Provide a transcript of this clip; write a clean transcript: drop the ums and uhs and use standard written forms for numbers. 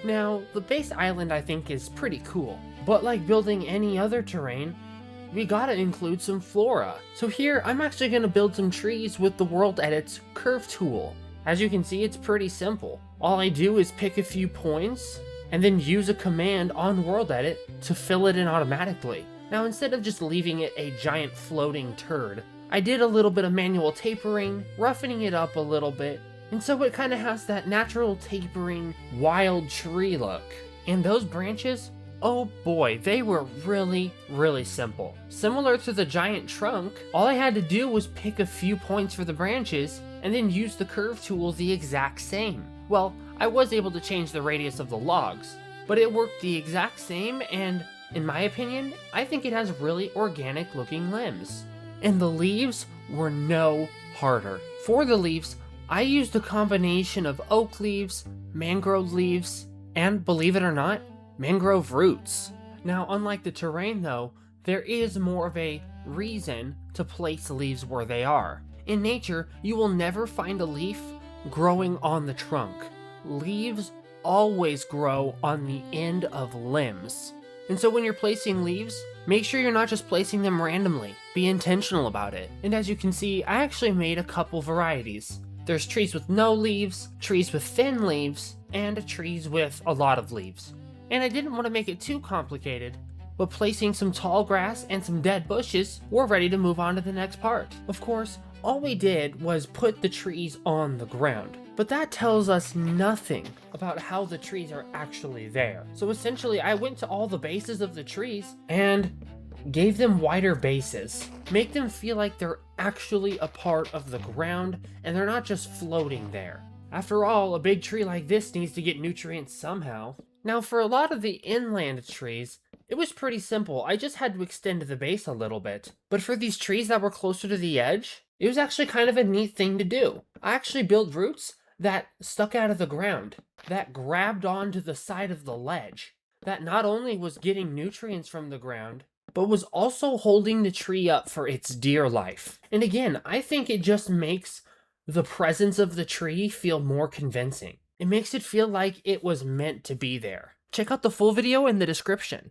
Now, the base island I think is pretty cool, but like building any other terrain, we gotta include some flora. So here, I'm actually gonna build some trees with the World Edit's Curve tool. As you can see, it's pretty simple. All I do is pick a few points, and then use a command on World Edit to fill it in automatically. Now, instead of just leaving it a giant floating turd, I did a little bit of manual tapering, roughing it up a little bit, and so it kind of has that natural tapering, wild tree look. And those branches, oh boy, they were really simple. Similar to the giant trunk, all I had to do was pick a few points for the branches, and then use the curve tool the exact same. Well, I was able to change the radius of the logs, but it worked the exact same, and in my opinion, I think it has really organic looking limbs. And the leaves were no harder. For the leaves, I used a combination of oak leaves, mangrove leaves, and believe it or not, mangrove roots. Now, unlike the terrain though, there is more of a reason to place leaves where they are. In nature, you will never find a leaf growing on the trunk. Leaves always grow on the end of limbs. And so when you're placing leaves, make sure you're not just placing them randomly. Be intentional about it. And as you can see, I actually made a couple varieties. There's trees with no leaves, trees with thin leaves, and trees with a lot of leaves. And I didn't want to make it too complicated, but placing some tall grass and some dead bushes, we're ready to move on to the next part. Of course, all we did was put the trees on the ground, but that tells us nothing about how the trees are actually there. So essentially, I went to all the bases of the trees and gave them wider bases. Make them feel like they're actually a part of the ground and they're not just floating there. After all, a big tree like this needs to get nutrients somehow. Now, for a lot of the inland trees, it was pretty simple. I just had to extend the base a little bit. But for these trees that were closer to the edge, it was actually kind of a neat thing to do. I actually built roots that stuck out of the ground, that grabbed onto the side of the ledge, that not only was getting nutrients from the ground, but was also holding the tree up for its dear life. And again, I think it just makes the presence of the tree feel more convincing. It makes it feel like it was meant to be there. Check out the full video in the description.